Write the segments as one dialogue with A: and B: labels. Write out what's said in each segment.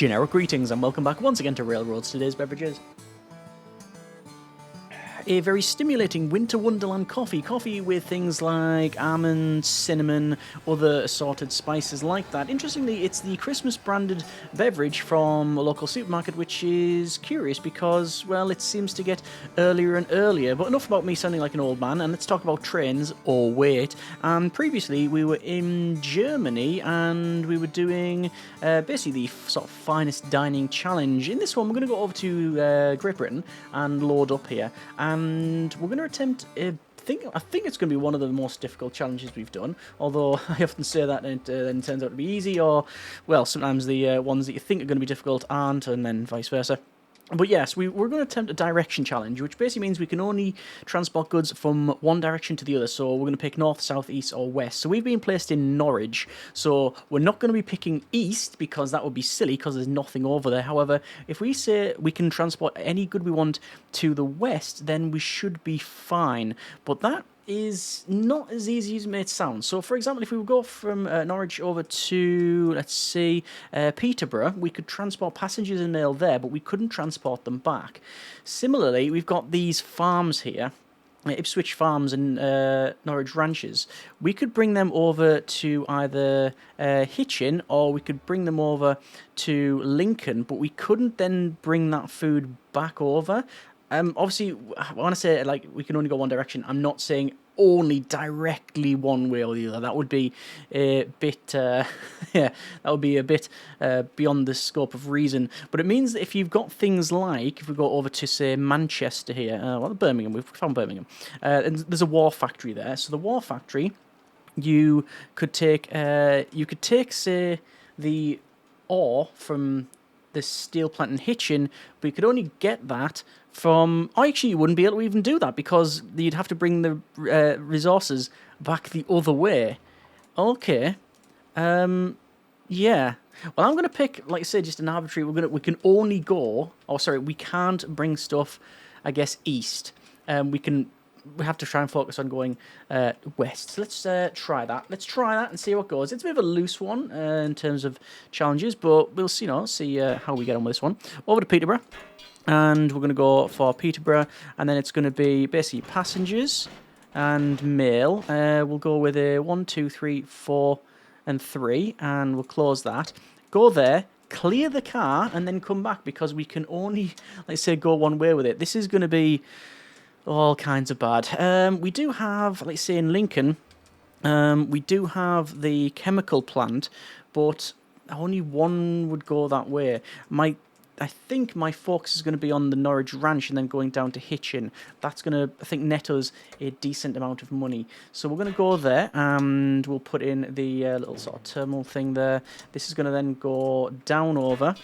A: Generic greetings and welcome back once again to Railroads. Today's beverages. A very stimulating winter wonderland coffee with things like almond, cinnamon, other assorted spices like that. Interestingly, it's the Christmas branded beverage from a local supermarket, which is curious because, well, it seems to get earlier and earlier. But enough about me sounding like an old man, and let's talk about trains. Oh wait, previously we were in Germany and we were doing basically the sort of finest dining challenge. In this one, we're going to go over to Great Britain and load up here. And we're going to attempt, I think it's going to be one of the most difficult challenges we've done, although I often say that and it then turns out to be easy, or, well, sometimes the ones that you think are going to be difficult aren't, and then vice versa. But yes, we're going to attempt a direction challenge, which basically means we can only transport goods from one direction to the other. So we're going to pick north, south, east, or west. So we've been placed in Norwich. So we're not going to be picking east because that would be silly because there's nothing over there. However, if we say we can transport any good we want to the west, then we should be fine. But that is not as easy as it may sound. So, for example, if we would go from Norwich over to, let's see, Peterborough, we could transport passengers and mail there, but we couldn't transport them back. Similarly, we've got these farms here, Ipswich Farms and Norwich Ranches. We could bring them over to either Hitchin or we could bring them over to Lincoln, but we couldn't then bring that food back over. Obviously, I want to say, like, we can only go one direction. I'm not saying only directly one way or the other. That would be a bit, that would be a bit beyond the scope of reason. But it means that if you've got things like, if we go over to, say, Manchester here, Birmingham, we've found Birmingham, and there's a war factory there. So the war factory, you could take, say, the ore from the steel plant in Hitchin, but you could only get that from... Oh, actually, you wouldn't be able to even do that because you'd have to bring the resources back the other way. Okay. Yeah. Well, I'm going to pick, like I say, just an arbitrary... We can only go... Oh, sorry, we can't bring stuff, I guess, east. We have to try and focus on going west. So let's try that. Let's try that and see how it goes. It's a bit of a loose one in terms of challenges, but we'll see, see how we get on with this one. Over to Peterborough, and we're going to go for Peterborough, and then it's going to be basically passengers and mail. We'll go with a 1, 2, 3, 4, and 3, and we'll close that. Go there, clear the car, and then come back because we can only, let's say, go one way with it. This is going to be all kinds of bad. We do have, let's say in Lincoln, we do have the chemical plant, but only one would go that way. I think my focus is going to be on the Norwich Ranch and then going down to Hitchin. That's going to, I think, net us a decent amount of money. So we're going to go there and we'll put in the little sort of terminal thing there. This is going to then go down over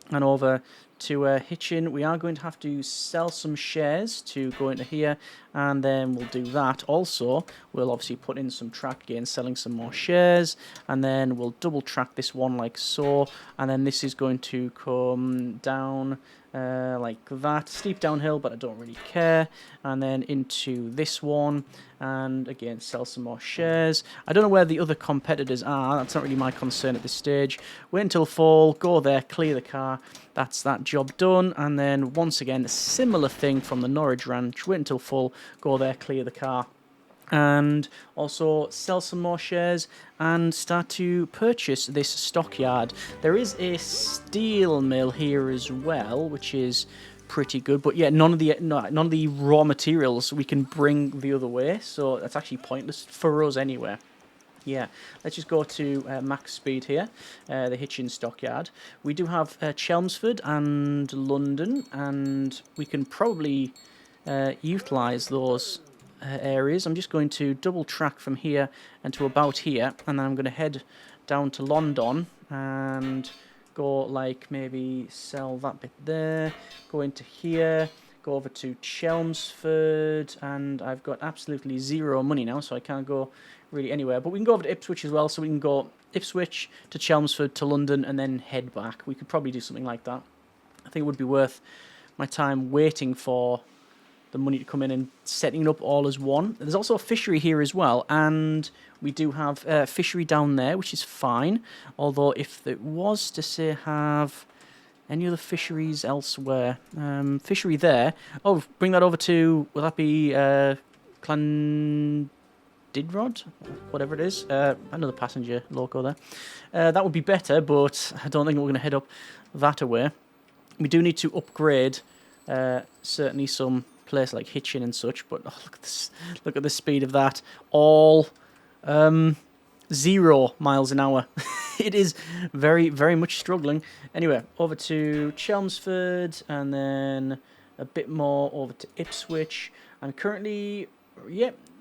A: and over to Hitchin. We are going to have to sell some shares to go into here, and then we'll do that. Also, we'll obviously put in some track again, selling some more shares, and then we'll double track this one like so, and then this is going to come down like that, steep downhill, but I don't really care, and then into this one, and again sell some more shares. I don't know where the other competitors are, that's not really my concern at this stage. Wait until fall, go there, clear the car, that's that job done, and then once again a similar thing from the Norwich Ranch, wait until full, go there, clear the car, and also sell some more shares and start to purchase this stockyard. There is a steel mill here as well, which is pretty good, but yeah, none of the raw materials we can bring the other way, so that's actually pointless for us anyway. Yeah, let's just go to max speed here, the Hitchin stockyard. We do have Chelmsford and London, and we can probably utilise those areas. I'm just going to double track from here and to about here, and then I'm going to head down to London and go like maybe sell that bit there, go into here, go over to Chelmsford, and I've got absolutely zero money now, so I can't go really anywhere. But we can go over to Ipswich as well, so we can go Ipswich to Chelmsford to London and then head back. We could probably do something like that. I think it would be worth my time waiting for the money to come in and setting it up all as one. There's also a fishery here as well, and we do have fishery down there, which is fine. Although if it was to say have Any other fisheries elsewhere? Fishery there. Oh, bring that over to... Will that be Clandidrod? Whatever it is. Another passenger loco there. That would be better, but I don't think we're going to head up that away. We do need to upgrade certainly some place like Hitchin and such, but oh, look at this! Look at the speed of that. All 0 miles an hour. It is very, very much struggling. Anyway, over to Chelmsford, and then a bit more over to Ipswich. I'm currently,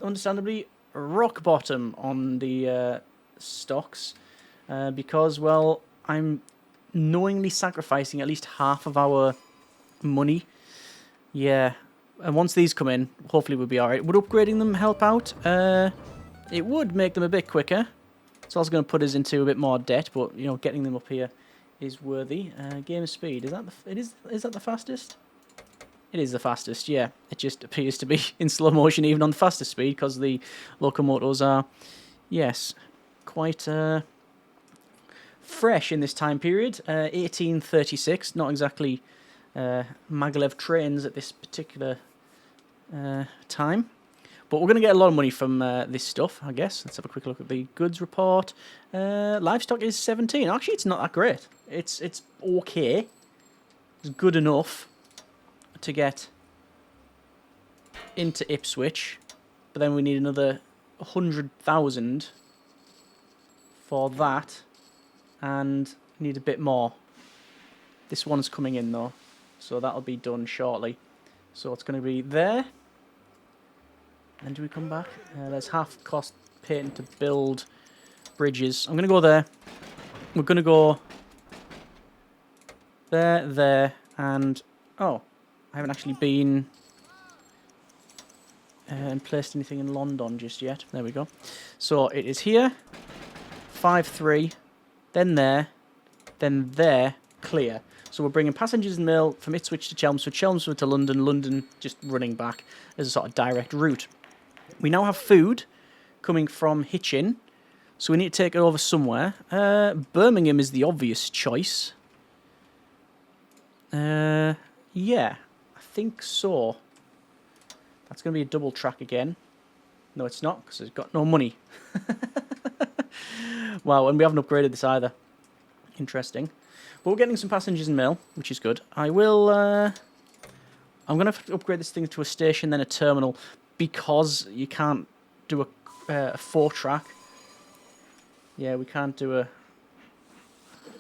A: understandably, rock bottom on the stocks because, well, I'm knowingly sacrificing at least half of our money. Yeah, and once these come in, hopefully we'll be alright. Would upgrading them help out? It would make them a bit quicker. It's also going to put us into a bit more debt, but you know, getting them up here is worthy. Game speed, is that the fastest? It is the fastest, yeah. It just appears to be in slow motion even on the fastest speed because the locomotives are, yes, quite fresh in this time period. 1836, not exactly maglev trains at this particular time. But we're going to get a lot of money from this stuff, I guess. Let's have a quick look at the goods report. Livestock is 17. Actually, it's not that great. It's okay. It's good enough to get into Ipswich. But then we need another 100,000 for that. And need a bit more. This one's coming in, though. So that'll be done shortly. So it's going to be there. And do we come back? There's half cost patent to build bridges. I'm going to go there. We're going to go there, and... Oh, I haven't actually been and placed anything in London just yet. There we go. So it is here. 5-3. Then there, clear. So we're bringing passengers and mail from Ipswich to Chelmsford, Chelmsford to London, London just running back as a sort of direct route. We now have food coming from Hitchin, so we need to take it over somewhere. Birmingham is the obvious choice. Yeah, I think so. That's going to be a double track again. No, it's not, because it's got no money. Wow, and we haven't upgraded this either. Interesting. But we're getting some passengers and mail, which is good. I will... I'm going to have to upgrade this thing to a station, then a terminal, because you can't do a 4-track. Yeah, we can't do a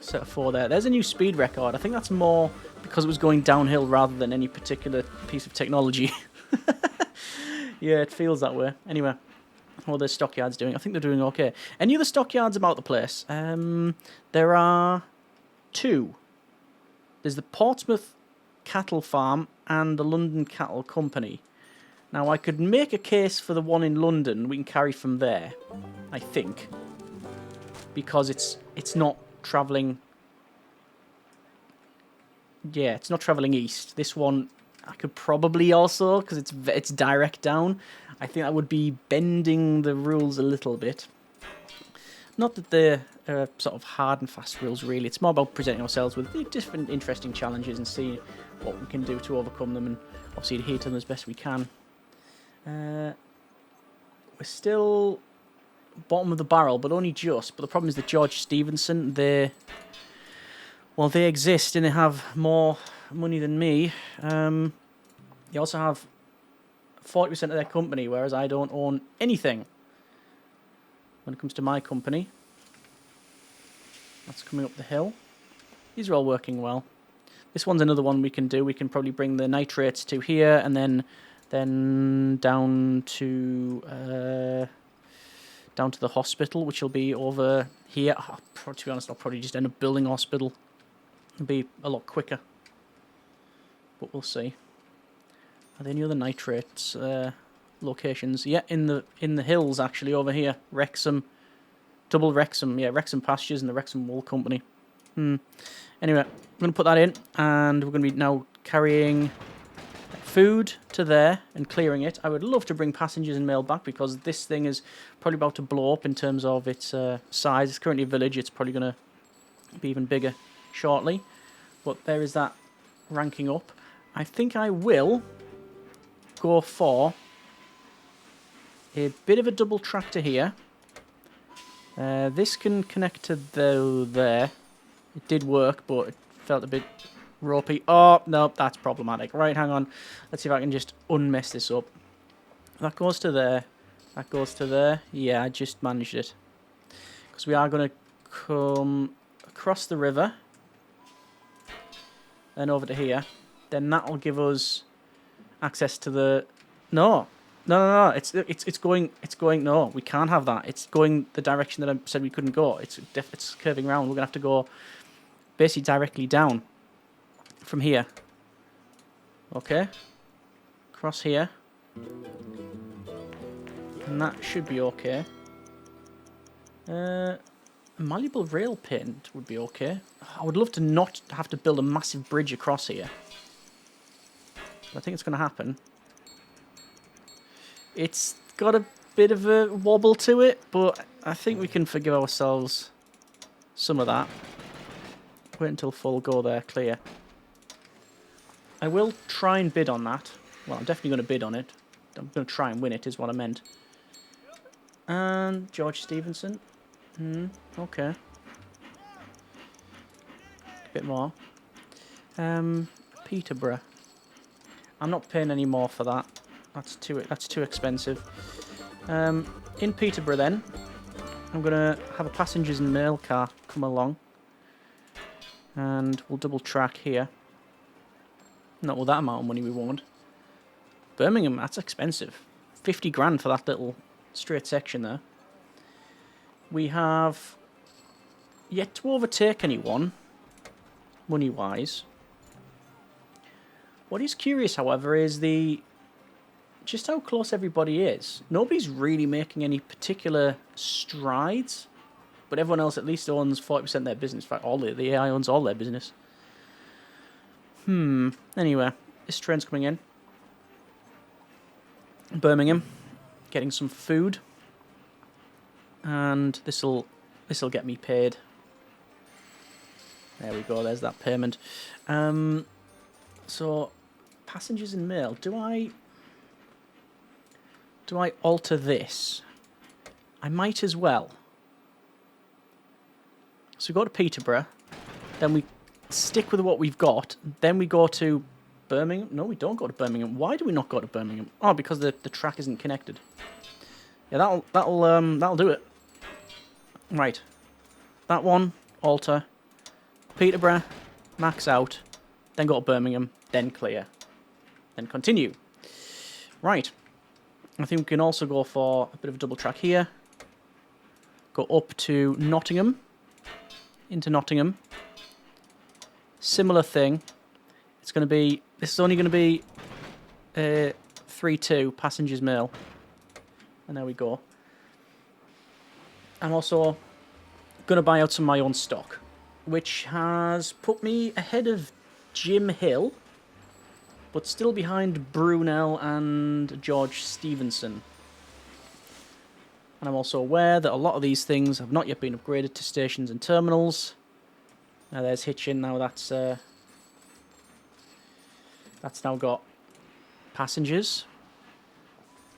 A: set of 4 there. There's a new speed record. I think that's more because it was going downhill rather than any particular piece of technology. Yeah, it feels that way. Anyway, what are the stockyards doing? I think they're doing okay. Any other stockyards about the place? There are 2. There's the Portsmouth Cattle Farm and the London Cattle Company. Now, I could make a case for the one in London. We can carry from there, I think, because it's not travelling. Yeah, it's not travelling east. This one I could probably also, because it's direct down. I think that would be bending the rules a little bit. Not that they're sort of hard and fast rules, really. It's more about presenting ourselves with different interesting challenges and seeing what we can do to overcome them, and obviously adhere to them as best we can. We're still bottom of the barrel, but only just. But the problem is that George Stevenson, they exist and they have more money than me. They also have 40% of their company, whereas I don't own anything when it comes to my company. That's coming up the hill. These are all working well. This one's another one we can do. We can probably bring the nitrates to here, and then down to the hospital, which will be over here. Oh, to be honest, I'll probably just end up building a hospital. It'll be a lot quicker, but we'll see. Are there any other nitrates locations? Yeah, in the hills actually over here. Wrexham, double Wrexham. Yeah, Wrexham Pastures and the Wrexham Wool Company. Anyway, I'm going to put that in, and we're going to be now carrying food to there and clearing it. I would love to bring passengers and mail back, because this thing is probably about to blow up in terms of its size. It's currently a village. It's probably going to be even bigger shortly. But there is that ranking up. I think I will go for a bit of a double tractor here. This can connect to there. It did work, but it felt a bit ropey. Oh, no, that's problematic. Right, hang on. Let's see if I can just unmess this up. That goes to there. That goes to there. Yeah, I just managed it. Because we are going to come across the river. Then over to here. Then that'll give us access to the... No. No. It's going... No, we can't have that. It's going the direction that I said we couldn't go. It's curving around. We're going to have to go basically directly down from here. Okay. Across here. And that should be okay. Malleable rail paint would be okay. I would love to not have to build a massive bridge across here. But I think it's going to happen. It's got a bit of a wobble to it, but I think we can forgive ourselves some of that. Wait until full go there, clear. I will try and bid on that. Well, I'm definitely going to bid on it. I'm going to try and win it, is what I meant. And George Stevenson. Okay. A bit more. Peterborough. I'm not paying any more for that. That's too expensive. In Peterborough then, I'm gonna have a passengers and mail car come along, and we'll double track here. Not with that amount of money we won't. Birmingham, that's expensive. 50 grand for that little straight section there. We have yet to overtake anyone, money-wise. What is curious, however, is just how close everybody is. Nobody's really making any particular strides, but everyone else at least owns 40% of their business. In fact, the AI owns all their business. Anyway, this train's coming in. Birmingham, getting some food, and this'll get me paid. There we go. There's that payment. So, passengers and mail. Do I alter this? I might as well. So we go to Peterborough, then we stick with what we've got, then we go to Birmingham. No, we don't go to Birmingham. Why do we not go to Birmingham? Oh, because the track isn't connected. Yeah, that'll do it. Right. That one, alter. Peterborough, max out, then go to Birmingham, then clear. Then continue. Right. I think we can also go for a bit of a double track here. Go up to Nottingham. Into Nottingham. Similar thing. It's going to be... This is only going to be 3-2 passengers mail. And there we go. I'm also going to buy out some of my own stock, which has put me ahead of Jim Hill, but still behind Brunel and George Stevenson. And I'm also aware that a lot of these things have not yet been upgraded to stations and terminals. Now there's Hitchin. Now that's now got passengers.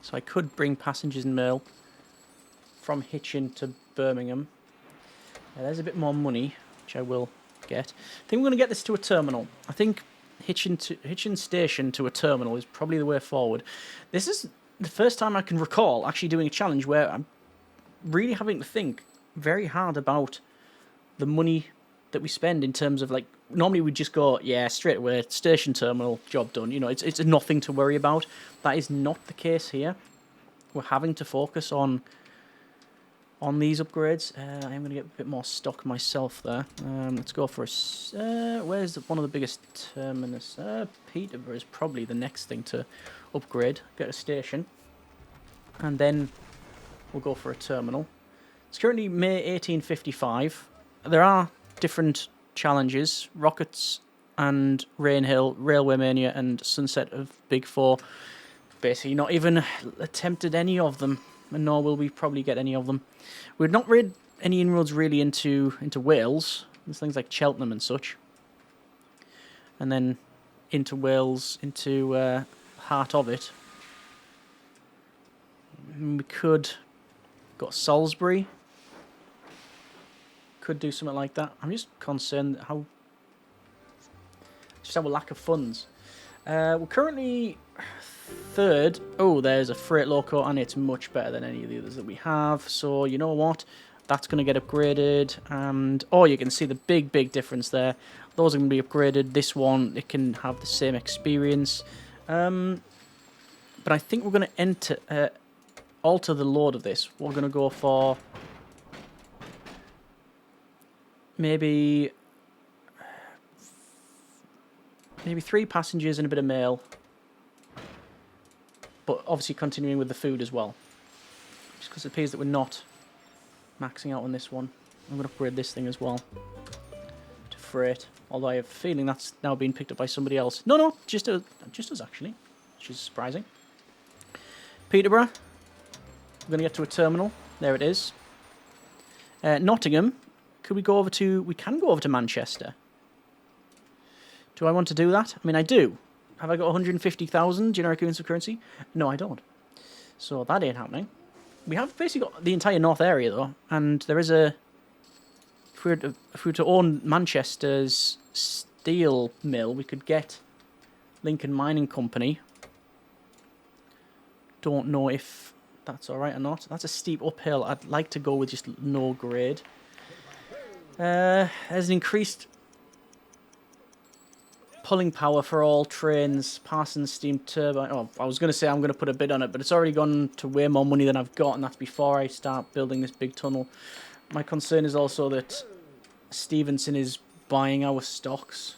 A: So I could bring passengers and mail from Hitchin to Birmingham. Now there's a bit more money, which I will get. I think we're going to get this to a terminal. I think Hitchin Station to a terminal is probably the way forward. This is the first time I can recall actually doing a challenge where I'm really having to think very hard about the money that we spend in terms of, like, normally we just go, yeah, straight away, station terminal, job done. You know, it's nothing to worry about. That is not the case here. We're having to focus on these upgrades. I am going to get a bit more stock myself there. Let's go for where's one of the biggest terminus? Peterborough is probably the next thing to upgrade. Get a station. And then we'll go for a terminal. It's currently May 1855. There are different challenges. Rockets and Rainhill, Railway Mania and Sunset of Big Four. Basically not even attempted any of them. And nor will we probably get any of them. We've not read any inroads really into Wales. There's things like Cheltenham and such. and then into Wales, into heart of it. We could got Salisbury. Could do something like that. I'm just concerned how our lack of funds. We're currently third. Oh, there's a freight loco, and it's much better than any of the others that we have. So you know what? That's going to get upgraded, and oh, you can see the big difference there. Those are going to be upgraded. This one, it can have the same experience. But I think we're going to alter the load of this. We're going to go for maybe 3 passengers and a bit of mail. But obviously continuing with the food as well. Just because it appears that we're not maxing out on this one. I'm going to upgrade this thing as well to freight. Although I have a feeling that's now being picked up by somebody else. No, just us actually. Which is surprising. Peterborough. We're going to get to a terminal. There it is. Nottingham. Could we go over to... We can go over to Manchester. Do I want to do that? I mean, I do. Have I got 150,000 generic units of currency? No, I don't. So that ain't happening. We have basically got the entire north area, though. And there is a... If we were to own Manchester's steel mill, we could get Lincoln Mining Company. Don't know if that's alright or not. That's a steep uphill. I'd like to go with just no grade. There's an increased pulling power for all trains, Parsons steam turbine. Oh, I was going to say I'm going to put a bid on it, but it's already gone to way more money than I've got, and that's before I start building this big tunnel. My concern is also that Stevenson is buying our stocks.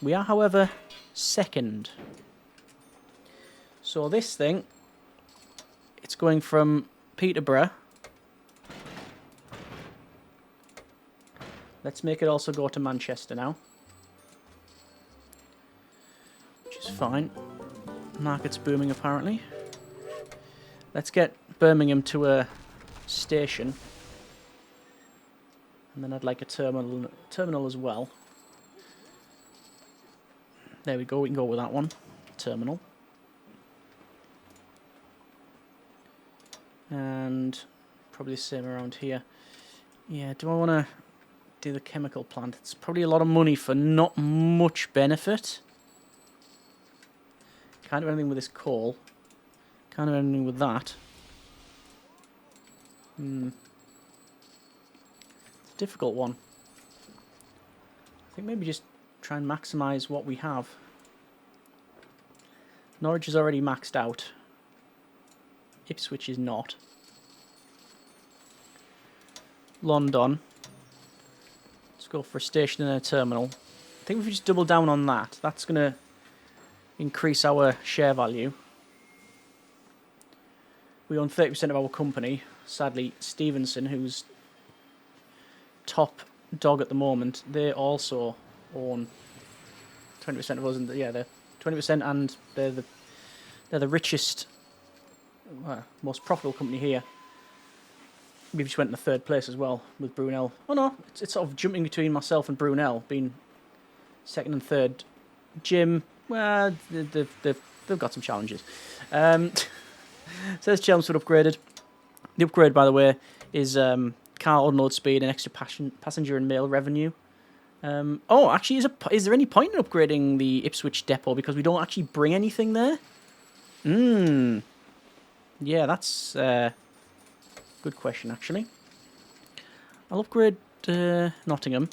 A: We are, however, second. So this thing, it's going from Peterborough. Let's make it also go to Manchester now. Which is fine. Market's booming apparently. Let's get Birmingham to a station. And then I'd like a terminal as well. There we go, we can go with that one. Terminal. And probably the same around here. Yeah, do I want to do the chemical plant? It's probably a lot of money for not much benefit. Can't do anything with this coal. Can't do anything with that. It's a difficult one. I think maybe just try and maximise what we have. Norwich is already maxed out. Ipswich is not. London. Let's go for a station and a terminal. I think if we just double down on that, that's going to increase our share value. We own 30% of our company. Sadly, Stevenson, who's top dog at the moment, they also own 20% of us. And yeah, they're 20%, and they're the richest, most profitable company here. We just went in the third place as well with Brunel. Oh no, it's sort of jumping between myself and Brunel, being second and third. Jim, well, they've got some challenges. Says Chelmsford upgraded. The upgrade, by the way, is car unload speed and extra passenger and mail revenue. Oh, actually, is there any point in upgrading the Ipswich depot because we don't actually bring anything there? Yeah, that's good question, actually. I'll upgrade Nottingham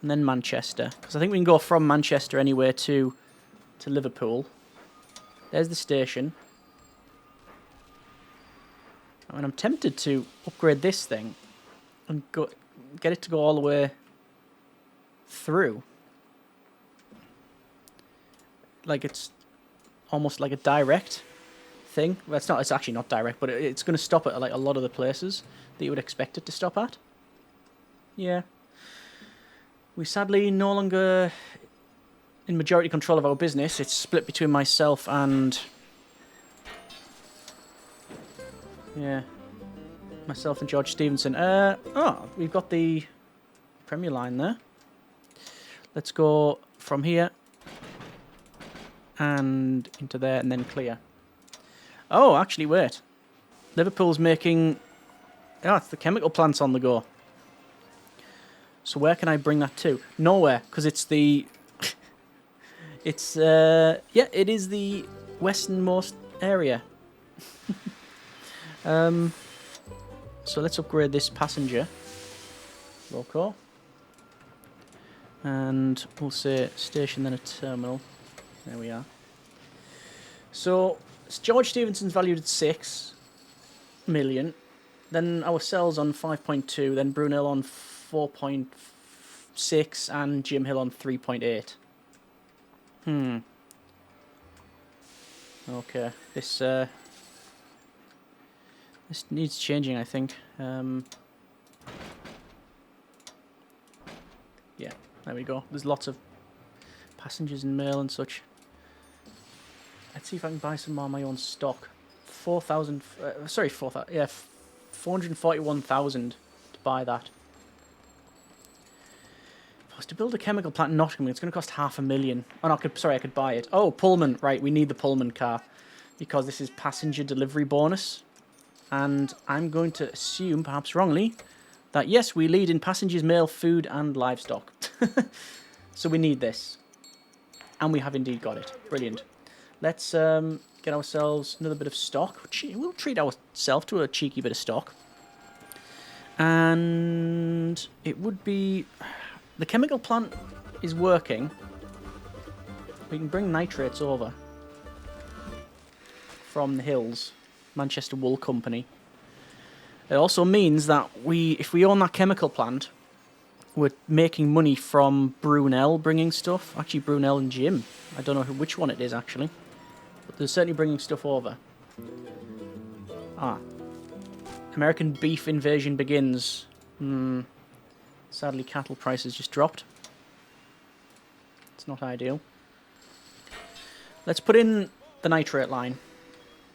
A: and then Manchester, because I think we can go from Manchester anywhere to Liverpool. There's the station. I mean, I'm tempted to upgrade this thing and get it to go all the way through. Like it's almost like a direct thing. Well, it's not. It's actually not direct, but it's going to stop at like a lot of the places that you would expect it to stop at. Yeah. We sadly no longer in majority control of our business. It's split between myself and myself and George Stevenson. Oh, we've got the Premier line there. Let's go from here and into there and then clear. Oh, actually, wait. Liverpool's making... Oh, it's the chemical plant's on the go. So where can I bring that to? Nowhere, because it's the... it's, yeah, it is the westernmost area. So let's upgrade this passenger. Loco. And we'll say station, then a terminal. There we are. So, George Stevenson's valued at 6 million. Then ourselves on 5.2. Then Brunel on 4.6. And Jim Hill on 3.8. Okay. This needs changing, I think. Yeah, there we go. There's lots of passengers and mail and such. Let's see if I can buy some more of my own stock. 4,000... sorry, 4,000... Yeah, 441,000 to buy that. If I was to build a chemical plant in Nottingham, it's going to cost 500,000. Oh, no, I could buy it. Oh, Pullman. Right, we need the Pullman car. Because this is passenger delivery bonus. And I'm going to assume, perhaps wrongly, that yes, we lead in passengers, mail, food, and livestock. So we need this. And we have indeed got it. Brilliant. Let's get ourselves another bit of stock. We'll treat ourselves to a cheeky bit of stock. And it would be... The chemical plant is working. We can bring nitrates over from the hills. Manchester Wool Company. It also means that if we own that chemical plant, we're making money from Brunel bringing stuff. Actually, Brunel and Jim. I don't know which one it is, actually. But they're certainly bringing stuff over. Ah. American beef invasion begins. Sadly, cattle prices just dropped. It's not ideal. Let's put in the nitrate line.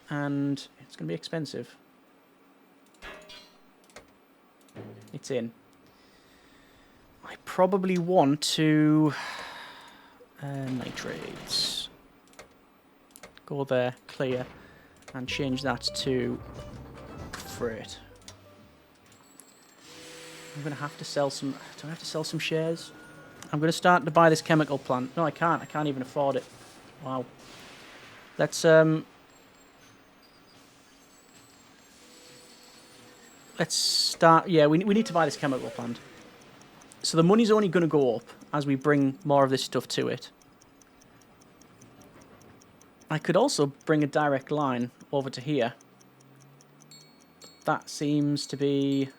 A: And it's going to be expensive. It's in. I probably want to... nitrates. Go there, clear, and change that to freight. I'm going to have to sell some... Do I have to sell some shares? I'm going to start to buy this chemical plant. No, I can't. I can't even afford it. Wow. Let's... Let's start... Yeah, we need to buy this chemical plant. So the money's only going to go up as we bring more of this stuff to it. I could also bring a direct line over to here. That seems to be...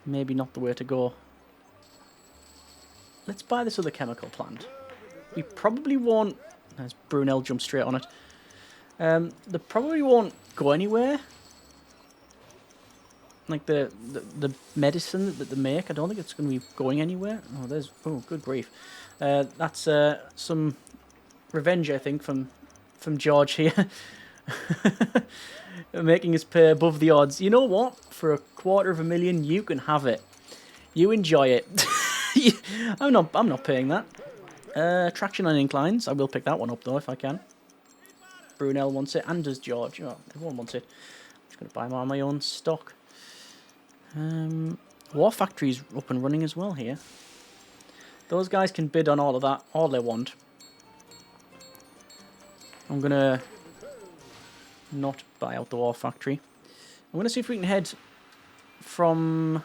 A: maybe not the way to go. Let's buy this other chemical plant. We probably won't... As Brunel jumped straight on it. They probably won't go anywhere. Like the medicine that they make, I don't think it's going to be going anywhere. Oh, there's... Oh, good grief. That's some revenge, I think, from George here. Making us pay above the odds. You know what? For $250,000, you can have it. You enjoy it. I'm not paying that. Traction on inclines. I will pick that one up, though, if I can. Brunel wants it, and does George. Oh, everyone wants it. I'm just going to buy more of my own stock. War Factory's up and running as well here. Those guys can bid on all of that, all they want. I'm gonna not buy out the War Factory. I'm gonna see if we can head from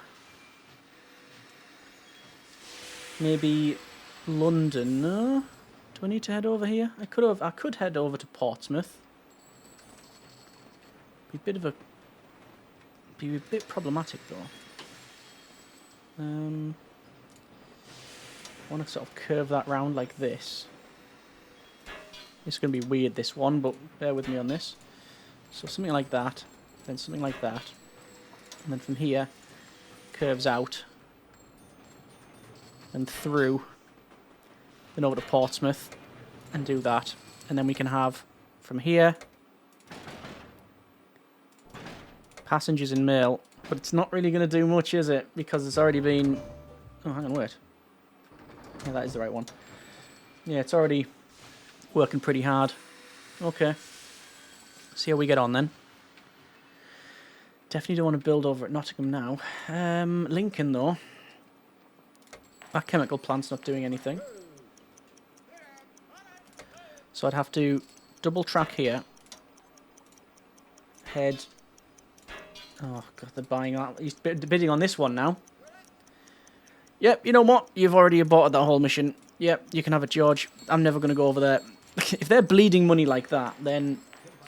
A: maybe London. No? Do I need to head over here? I could head over to Portsmouth. Be a bit problematic though. I want to sort of curve that round like this. It's going to be weird, this one, but bear with me on this. So something like that, then something like that, and then from here curves out and through, then over to Portsmouth and do that, and then we can have from here passengers and mail, but it's not really going to do much, is it? Because it's already been... Oh, hang on, wait. Yeah, that is the right one. Yeah, it's already working pretty hard. Okay. See how we get on then. Definitely don't want to build over at Nottingham now. Lincoln, though. That chemical plant's not doing anything. So I'd have to double track here. Head. Oh, God, they're buying out. He's bidding on this one now. Yep, you know what? You've already aborted that whole mission. Yep, you can have it, George. I'm never going to go over there. If they're bleeding money like that, then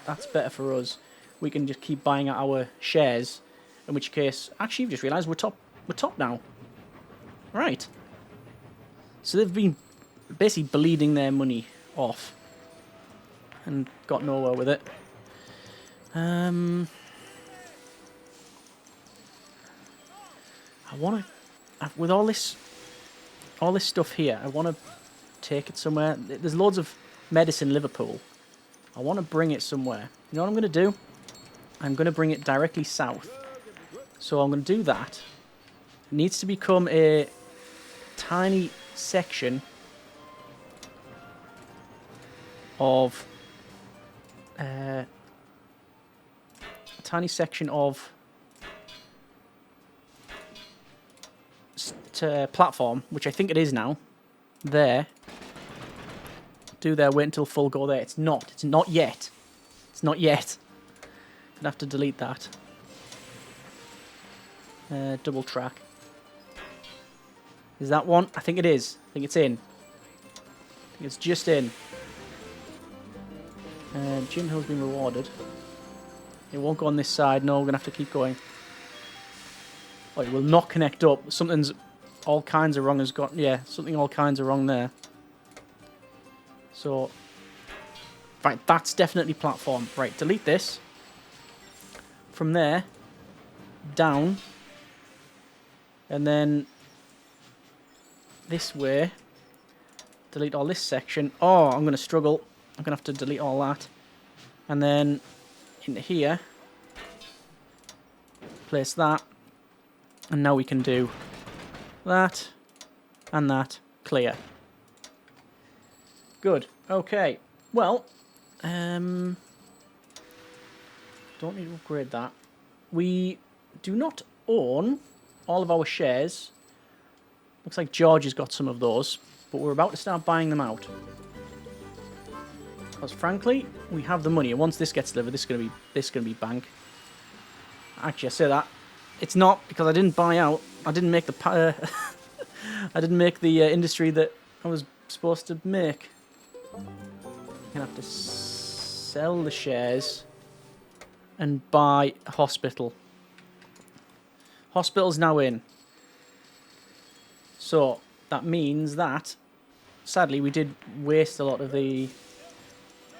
A: that's better for us. We can just keep buying out our shares. In which case, actually, you've just realised we're top now. Right. So they've been basically bleeding their money off. And got nowhere with it. I want to... With all this stuff here, I want to take it somewhere. There's loads of medicine in Liverpool. I want to bring it somewhere. You know what I'm going to do? I'm going to bring it directly south. So I'm going to do that. It needs to become a tiny section of... a tiny section of... platform, which I think it is now. There. Do there, wait until full go there. It's not yet. It's not yet. Gonna have to delete that. Double track. Is that one? I think it is. I think it's in. I think it's just in. Jim Hill's been rewarded. It won't go on this side. No, we're gonna have to keep going. Oh, it will not connect up. Something's all kinds of wrong has got... Yeah, something all kinds of wrong there. So... Right, that's definitely platform. Right, delete this. From there, down. And then... this way. Delete all this section. Oh, I'm going to struggle. I'm going to have to delete all that. And then, into here. Place that. And now we can do that and that. Clear. Good. Okay. Well, don't need to upgrade that. We do not own all of our shares. Looks like George has got some of those, but we're about to start buying them out. Because frankly, we have the money, and once this gets delivered, this is gonna be bank. Actually, I say that. It's not, because I didn't buy out. I didn't make the I didn't make the industry that I was supposed to make. I'm gonna have to sell the shares and buy a hospital. Hospital's now in. So that means that, sadly, we did waste a lot of the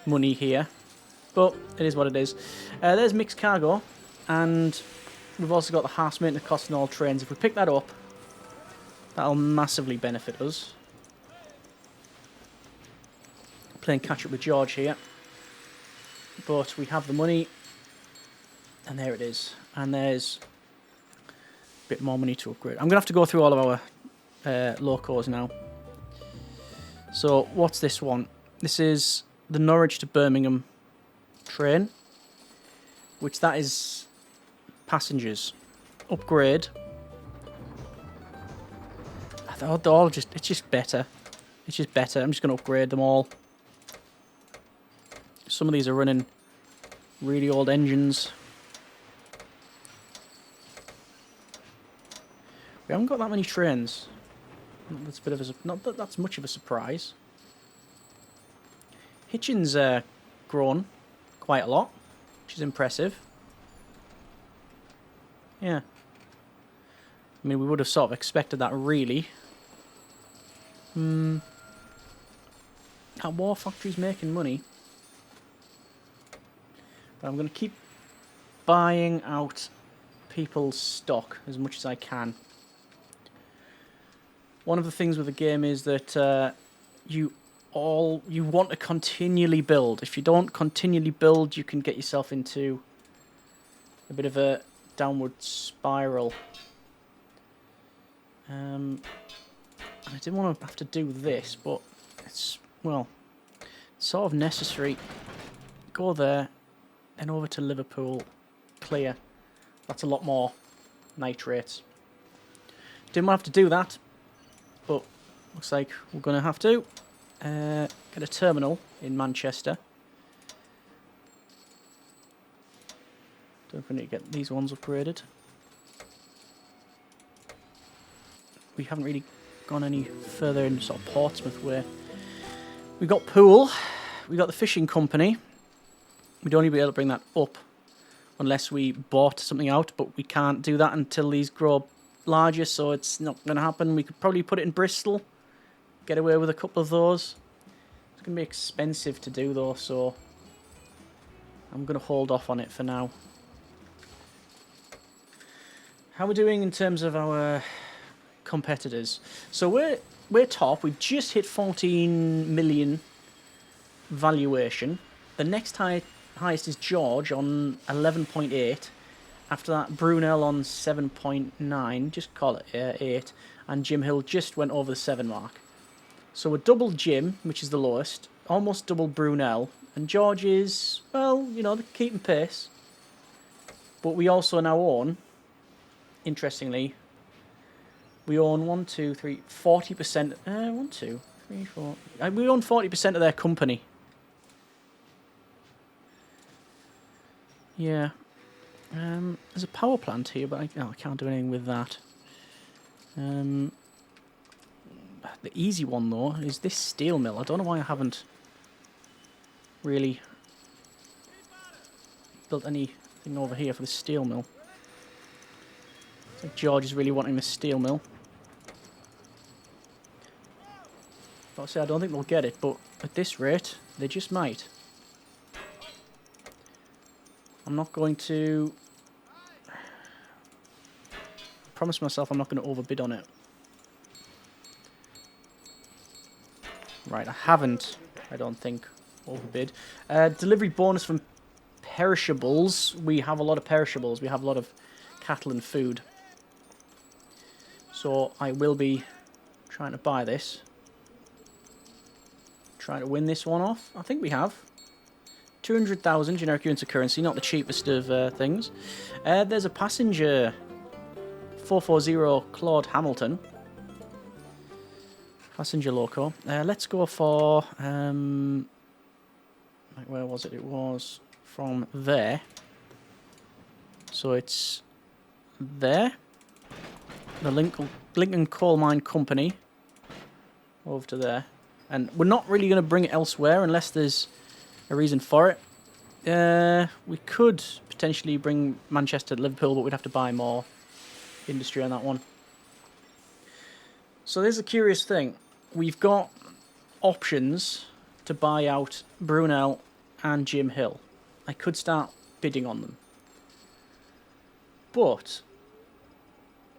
A: money here, but it is what it is. There's mixed cargo, and we've also got the half maintenance cost in all trains. If we pick that up, that'll massively benefit us. Playing catch up with George here. But we have the money. And there it is. And there's a bit more money to upgrade. I'm going to have to go through all of our locos now. So, what's this one? This is the Norwich to Birmingham train. Which that is... passengers. Upgrade. I thought they're all just... it's just better. It's just better. I'm just going to upgrade them all. Some of these are running really old engines. We haven't got that many trains. That's a bit of a... not that that's much of a surprise. Hitchin's grown quite a lot, which is impressive. Yeah. I mean, we would have sort of expected that, really. That war factory's making money. But I'm going to keep buying out people's stock as much as I can. One of the things with the game is that you want to continually build. If you don't continually build, you can get yourself into a bit of a downward spiral. I I didn't want to have to do this, but it's, well, sort of necessary. Go there, then over to Liverpool, clear. That's a lot more nitrates. Didn't want to have to do that, but looks like we're going to have to. Get a terminal in Manchester. Don't know if we need to get these ones upgraded. We haven't really gone any further in sort of Portsmouth way. We got Poole, we got the fishing company. We'd only be able to bring that up unless we bought something out, but we can't do that until these grow larger, so it's not going to happen. We could probably put it in Bristol, get away with a couple of those. It's going to be expensive to do though, so I'm going to hold off on it for now. How are we doing in terms of our competitors? So we're top. We've just hit 14 million valuation. The next highest is George on 11.8. After that, Brunel on 7.9. Just call it 8. And Jim Hill just went over the 7 mark. So we're double Jim, which is the lowest. Almost double Brunel. And George is, well, you know, they're keeping pace. But we also now own, interestingly, we own 1, 2, 3, 40%. 1, 2, 3, 4. We own 40% of their company. Yeah. There's a power plant here, but I can't do anything with that. The easy one, though, is this steel mill. I don't know why I haven't really built anything over here for the steel mill. It's like George is really wanting the steel mill. But I say I don't think they'll get it, but at this rate, they just might. I'm not going to promise myself I'm not going to overbid on it. Right, I haven't, I don't think, overbid. Delivery bonus from perishables. We have a lot of perishables. We have a lot of cattle and food. So I will be trying to buy this. Trying to win this one off. I think we have. 200,000 generic units of currency, not the cheapest of things. There's a passenger. 440 Claude Hamilton. Passenger loco. Let's go for... where was it? It was from there. So it's there. The Lincoln Coal Mine Company. Over to there. And we're not really going to bring it elsewhere unless there's a reason for it. We could potentially bring Manchester to Liverpool, but we'd have to buy more industry on that one. So there's a curious thing. We've got options to buy out Brunel and Jim Hill. I could start bidding on them. But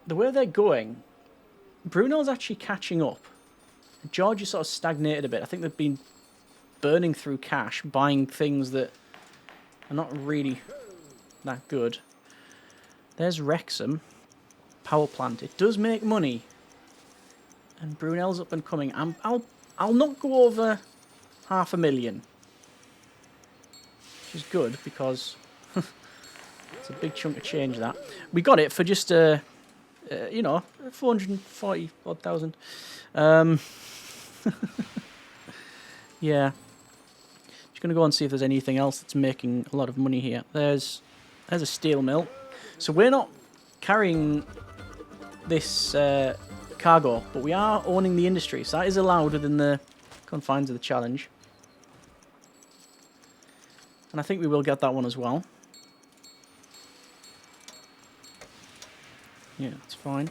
A: the way they're going, Brunel's actually catching up. George is sort of stagnated a bit. I think they've been burning through cash, buying things that are not really that good. There's Wrexham power plant. It does make money, and Brunel's up and coming. I'll not go over 500,000, which is good because it's a big chunk of change. That we got it for just 440 odd thousand. Yeah. Just gonna go and see if there's anything else that's making a lot of money here. There's a steel mill. So we're not carrying this cargo, but we are owning the industry. So that is allowed within the confines of the challenge. And I think we will get that one as well. Yeah, it's fine.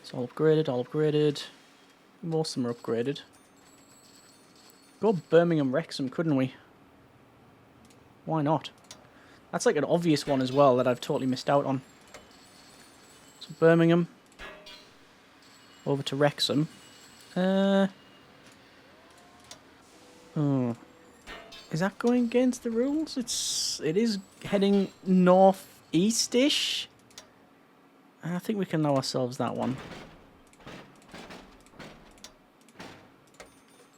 A: It's all upgraded, all upgraded. Most of them are upgraded. Go Birmingham Wrexham, couldn't we? Why not? That's like an obvious one as well that I've totally missed out on. So Birmingham. Over to Wrexham. Oh. Is that going against the rules? It is heading northeast-ish. I think we can know ourselves that one.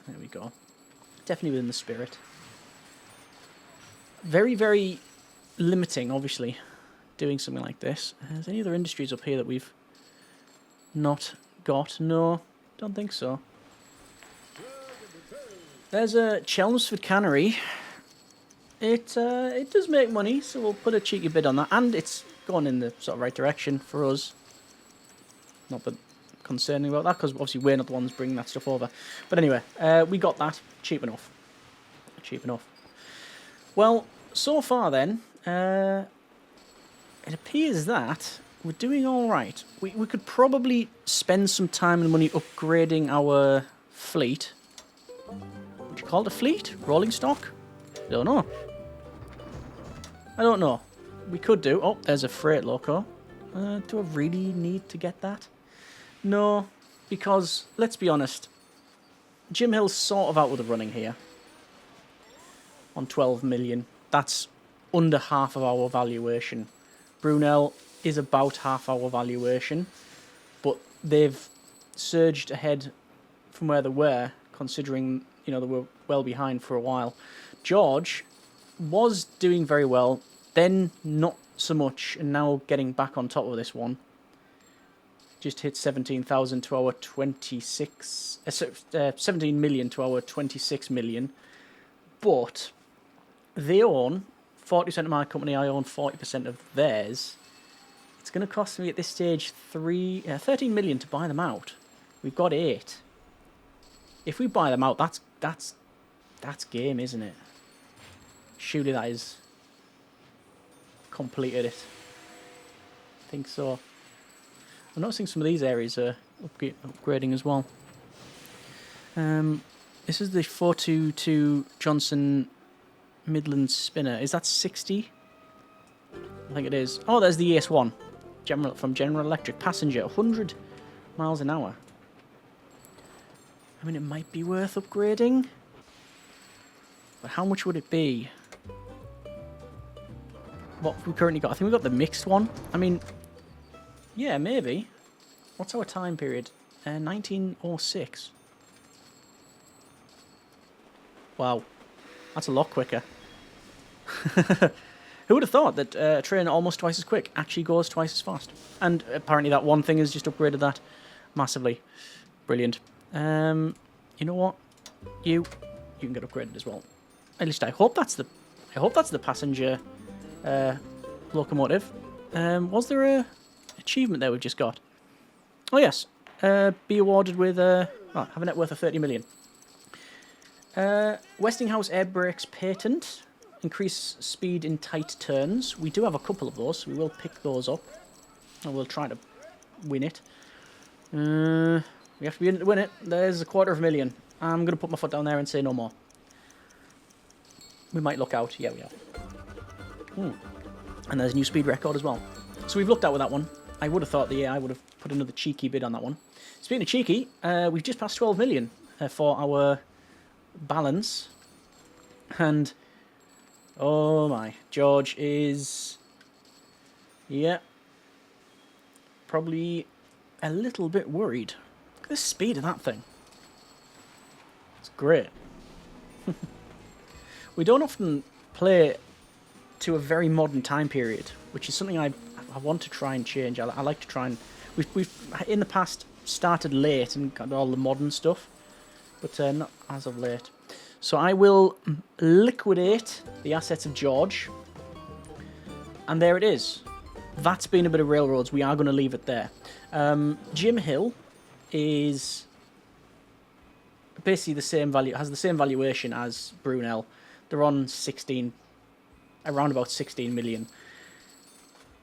A: There we go. Definitely within the spirit. Very, very limiting, obviously, doing something like this. Is there any other industries up here that we've not got? No, don't think so. There's a Chelmsford Cannery. It does make money, so we'll put a cheeky bid on that. And it's going in the sort of right direction for us. Not that concerning about that, because obviously we're not the ones bringing that stuff over. But anyway, we got that. Cheap enough. Cheap enough. Well, so far then, it appears that we're doing all right. We could probably spend some time and money upgrading our fleet. Would you call it a fleet? Rolling stock? I don't know. I don't know. We could do... Oh, there's a freight loco. Do I really need to get that? No, because, let's be honest, Jim Hill's sort of out of the running here. On 12 million. That's under half of our valuation. Brunel is about half our valuation, but they've surged ahead from where they were, considering, you know, they were well behind for a while. George was doing very well, then not so much, and now getting back on top of this one. Just hit 17,000 to our 26... 17 million to our 26 million. But they own 40% of my company, I own 40% of theirs. It's going to cost me at this stage 13 million to buy them out. We've got 8. If we buy them out, that's game, isn't it? Surely that is completed it. I think so. I'm noticing some of these areas are upgrading as well. This is the 422 Johnson Midland Spinner. Is that 60? I think it is. Oh, there's the ES1 from General Electric. Passenger, 100 miles an hour. I mean, it might be worth upgrading. But how much would it be? What have we currently got? I think we've got the mixed one. I mean, yeah, maybe. What's our time period? 1906. Wow. That's a lot quicker. Who would have thought that a train almost twice as quick actually goes twice as fast? And apparently that one thing has just upgraded that massively. Brilliant. You know what? You can get upgraded as well. At least I hope that's the passenger locomotive. Was there a achievement there we've just got? Oh yes. Be awarded with have a net worth of 30 million. Westinghouse air brakes patent. Increase speed in tight turns. We do have a couple of those, so we will pick those up. And we'll try to win it. We have to be in to win it. There's a 250,000. I'm going to put my foot down there and say no more. We might look out. Yeah, we are. And there's a new speed record as well. So we've looked out with that one. I would have thought that, I would have put another cheeky bid on that one. Speaking of cheeky, we've just passed 12 million for our balance. And, oh my, George is, probably a little bit worried. Look at the speed of that thing. It's great. We don't often play to a very modern time period, which is something I want to try and change. I like to try and... We've in the past started late and got all the modern stuff, but not as of late. So I will liquidate the assets of George, and there it is. That's been a bit of railroads. We are going to leave it there. Jim Hill is basically the same value, has the same valuation as Brunel. They're on around about 16 million.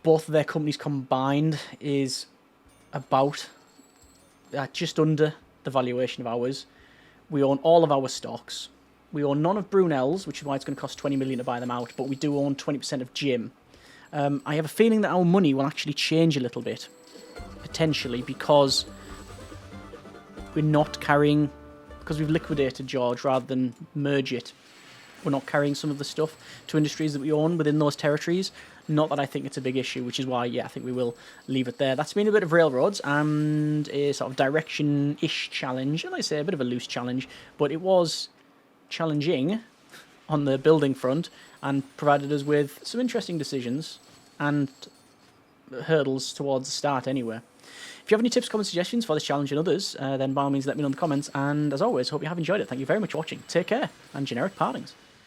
A: Both of their companies combined is about just under the valuation of ours. We own all of our stocks. We own none of Brunel's, which is why it's going to cost 20 million to buy them out, but we do own 20% of Jim. I have a feeling that our money will actually change a little bit, potentially, because we're not carrying, because we've liquidated George rather than merge it. we're not carrying some of the stuff to industries that we own within those territories. Not that I think it's a big issue, which is why, yeah, I think we will leave it there. That's been a bit of railroads and a sort of direction-ish challenge. And like I say, a bit of a loose challenge, but it was challenging on the building front and provided us with some interesting decisions and hurdles towards the start anyway. If you have any tips, comments, suggestions for this challenge and others, then by all means let me know in the comments. And as always, hope you have enjoyed it. Thank you very much for watching. Take care, and generic partings.